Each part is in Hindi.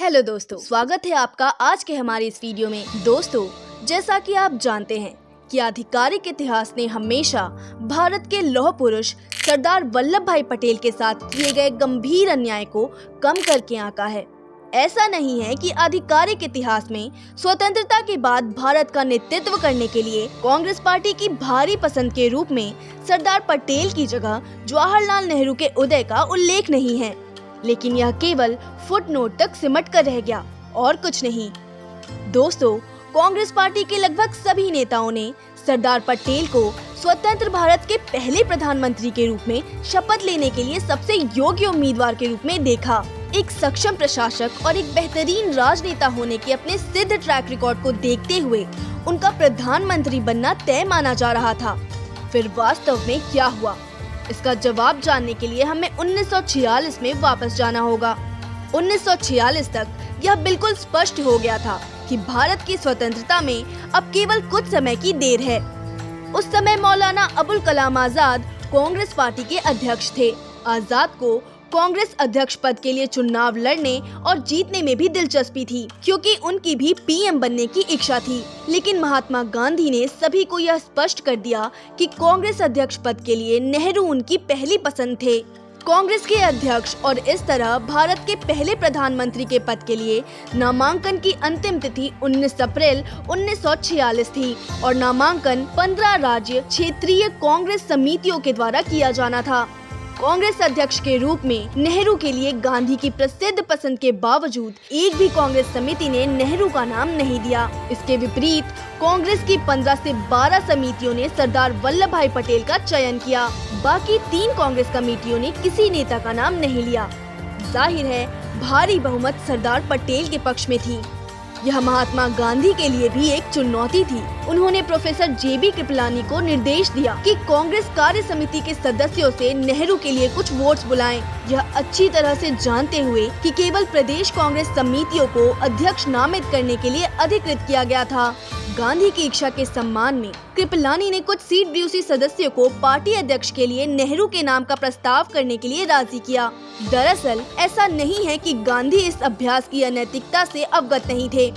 हेलो दोस्तों, स्वागत है आपका आज के हमारे इस वीडियो में। दोस्तों, जैसा कि आप जानते हैं कि आधिकारिक इतिहास ने हमेशा भारत के लौह पुरुष सरदार वल्लभ भाई पटेल के साथ किए गए गंभीर अन्याय को कम करके आंका है। ऐसा नहीं है कि आधिकारिक इतिहास में स्वतंत्रता के बाद भारत का नेतृत्व करने के लिए कांग्रेस पार्टी की भारी पसंद के रूप में सरदार पटेल की जगह जवाहरलाल नेहरू के उदय का उल्लेख नहीं है, लेकिन यह केवल फुटनोट तक सिमट कर रह गया और कुछ नहीं। दोस्तों, कांग्रेस पार्टी के लगभग सभी नेताओं ने सरदार पटेल को स्वतंत्र भारत के पहले प्रधानमंत्री के रूप में शपथ लेने के लिए सबसे योग्य उम्मीदवार के रूप में देखा। एक सक्षम प्रशासक और एक बेहतरीन राजनेता होने के अपने सिद्ध ट्रैक रिकॉर्ड को देखते हुए उनका प्रधानमंत्री बनना तय माना जा रहा था। फिर वास्तव में क्या हुआ, इसका जवाब जानने के लिए हमें 1946 में वापस जाना होगा। 1946 तक यह बिल्कुल स्पष्ट हो गया था कि भारत की स्वतंत्रता में अब केवल कुछ समय की देर है। उस समय मौलाना अबुल कलाम आजाद कांग्रेस पार्टी के अध्यक्ष थे। आजाद को कांग्रेस अध्यक्ष पद के लिए चुनाव लड़ने और जीतने में भी दिलचस्पी थी, क्योंकि उनकी भी पीएम बनने की इच्छा थी। लेकिन महात्मा गांधी ने सभी को यह स्पष्ट कर दिया कि कांग्रेस अध्यक्ष पद के लिए नेहरू उनकी पहली पसंद थे। कांग्रेस के अध्यक्ष और इस तरह भारत के पहले प्रधानमंत्री के पद के लिए नामांकन की अंतिम तिथि 19 अप्रैल 1946 थी और नामांकन 15 राज्य क्षेत्रीय कांग्रेस समितियों के द्वारा किया जाना था। कांग्रेस अध्यक्ष के रूप में नेहरू के लिए गांधी की प्रसिद्ध पसंद के बावजूद एक भी कांग्रेस समिति ने नेहरू का नाम नहीं दिया। इसके विपरीत कांग्रेस की 15 से 12 समितियों ने सरदार वल्लभ भाई पटेल का चयन किया। बाकी 3 कांग्रेस कमेटियों ने किसी नेता का नाम नहीं लिया। जाहिर है, भारी बहुमत सरदार पटेल के पक्ष में थी। यह महात्मा गांधी के लिए भी एक चुनौती थी। उन्होंने प्रोफेसर जेबी कृपलानी को निर्देश दिया कि कांग्रेस कार्य समिति के सदस्यों से नेहरू के लिए कुछ वोट्स बुलाएं। यह अच्छी तरह से जानते हुए कि केवल प्रदेश कांग्रेस समितियों को अध्यक्ष नामित करने के लिए अधिकृत किया गया था। गांधी की इच्छा के सम्मान में कृपलानी ने कुछ सीट सदस्यों को पार्टी अध्यक्ष के लिए नेहरू के नाम का प्रस्ताव करने के लिए राजी किया। दरअसल ऐसा नहीं है कि गांधी इस अभ्यास की अनैतिकता से अवगत नहीं थे।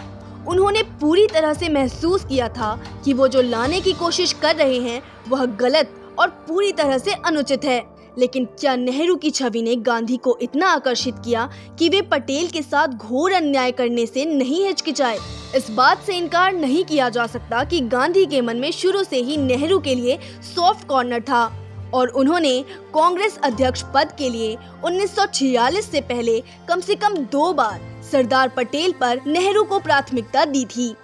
उन्होंने पूरी तरह से महसूस किया था कि वो जो लाने की कोशिश कर रहे हैं वह गलत और पूरी तरह से अनुचित है। लेकिन क्या नेहरू की छवि ने गांधी को इतना आकर्षित किया कि वे पटेल के साथ घोर अन्याय करने से नहीं हिचकिचाए? इस बात से इनकार नहीं किया जा सकता कि गांधी के मन में शुरू से ही नेहरू के लिए सॉफ्ट कॉर्नर था और उन्होंने कांग्रेस अध्यक्ष पद के लिए 1946 से पहले कम से कम 2 बार सरदार पटेल पर नेहरू को प्राथमिकता दी थी।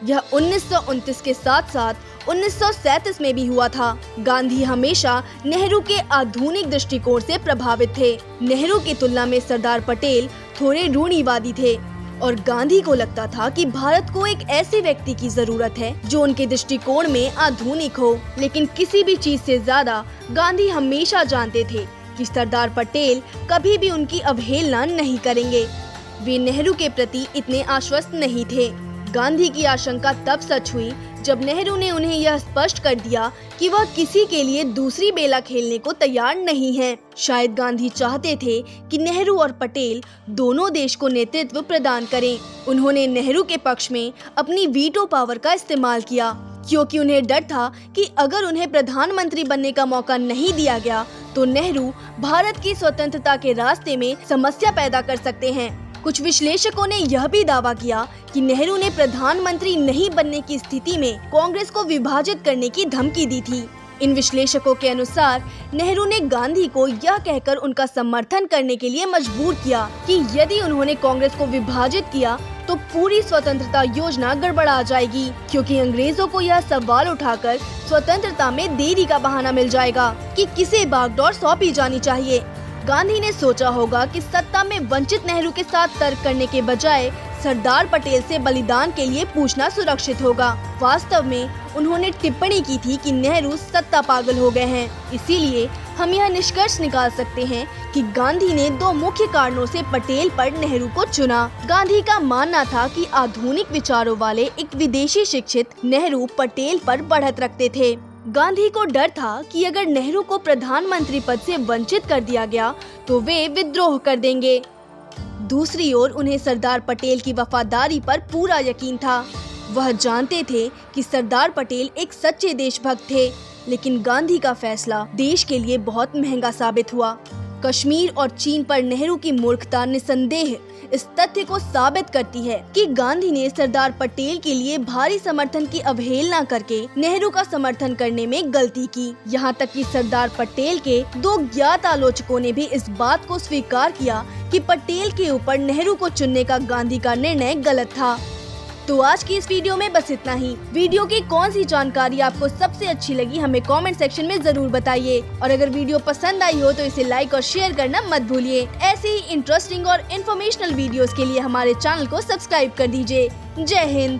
यह 1929 के साथ साथ 1937 में भी हुआ था। गांधी हमेशा नेहरू के आधुनिक दृष्टिकोण से प्रभावित थे। नेहरू की तुलना में सरदार पटेल थोड़े रूढ़िवादी थे और गांधी को लगता था कि भारत को एक ऐसे व्यक्ति की जरूरत है जो उनके दृष्टिकोण में आधुनिक हो। लेकिन किसी भी चीज से ज्यादा गांधी हमेशा जानते थे कि सरदार पटेल कभी भी उनकी अवहेलना नहीं करेंगे। वे नेहरू के प्रति इतने आश्वस्त नहीं थे। गांधी की आशंका तब सच हुई जब नेहरू ने उन्हें यह स्पष्ट कर दिया कि वह किसी के लिए दूसरी बेला खेलने को तैयार नहीं है। शायद गांधी चाहते थे कि नेहरू और पटेल दोनों देश को नेतृत्व प्रदान करें। उन्होंने नेहरू के पक्ष में अपनी वीटो पावर का इस्तेमाल किया, क्योंकि उन्हें डर था कि अगर उन्हें प्रधानमंत्री बनने का मौका नहीं दिया गया तो नेहरू भारत की स्वतंत्रता के रास्ते में समस्या पैदा कर सकते हैं। कुछ विश्लेषकों ने यह भी दावा किया कि नेहरू ने प्रधानमंत्री नहीं बनने की स्थिति में कांग्रेस को विभाजित करने की धमकी दी थी। इन विश्लेषकों के अनुसार नेहरू ने गांधी को यह कहकर उनका समर्थन करने के लिए मजबूर किया कि यदि उन्होंने कांग्रेस को विभाजित किया तो पूरी स्वतंत्रता योजना गड़बड़ा जाएगी, क्योंकि अंग्रेजों को यह सवाल उठाकर स्वतंत्रता में देरी का बहाना मिल जाएगा कि किसे बागडोर सौंपी जानी चाहिए। गांधी ने सोचा होगा कि सत्ता में वंचित नेहरू के साथ तर्क करने के बजाय सरदार पटेल से बलिदान के लिए पूछना सुरक्षित होगा। वास्तव में उन्होंने टिप्पणी की थी कि नेहरू सत्ता पागल हो गए हैं। इसीलिए हम यह निष्कर्ष निकाल सकते हैं कि गांधी ने 2 मुख्य कारणों से पटेल पर नेहरू को चुना। गांधी का मानना था कि आधुनिक विचारों वाले एक विदेशी शिक्षित नेहरू पटेल पर बढ़त रखते थे। गांधी को डर था कि अगर नेहरू को प्रधानमंत्री पद से वंचित कर दिया गया तो वे विद्रोह कर देंगे। दूसरी ओर उन्हें सरदार पटेल की वफादारी पर पूरा यकीन था। वह जानते थे कि सरदार पटेल एक सच्चे देशभक्त थे, लेकिन गांधी का फैसला देश के लिए बहुत महंगा साबित हुआ। कश्मीर और चीन पर नेहरू की मूर्खता निसंदेह इस तथ्य को साबित करती है कि गांधी ने सरदार पटेल के लिए भारी समर्थन की अवहेलना करके नेहरू का समर्थन करने में गलती की। यहाँ तक कि सरदार पटेल के 2 ज्ञात आलोचकों ने भी इस बात को स्वीकार किया कि पटेल के ऊपर नेहरू को चुनने का गांधी का निर्णय गलत था। तो आज की इस वीडियो में बस इतना ही। वीडियो की कौन सी जानकारी आपको सबसे अच्छी लगी हमें कमेंट सेक्शन में जरूर बताइए, और अगर वीडियो पसंद आई हो तो इसे लाइक और शेयर करना मत भूलिए। ऐसे ही इंटरेस्टिंग और इन्फॉर्मेशनल वीडियोस के लिए हमारे चैनल को सब्सक्राइब कर दीजिए। जय हिंद।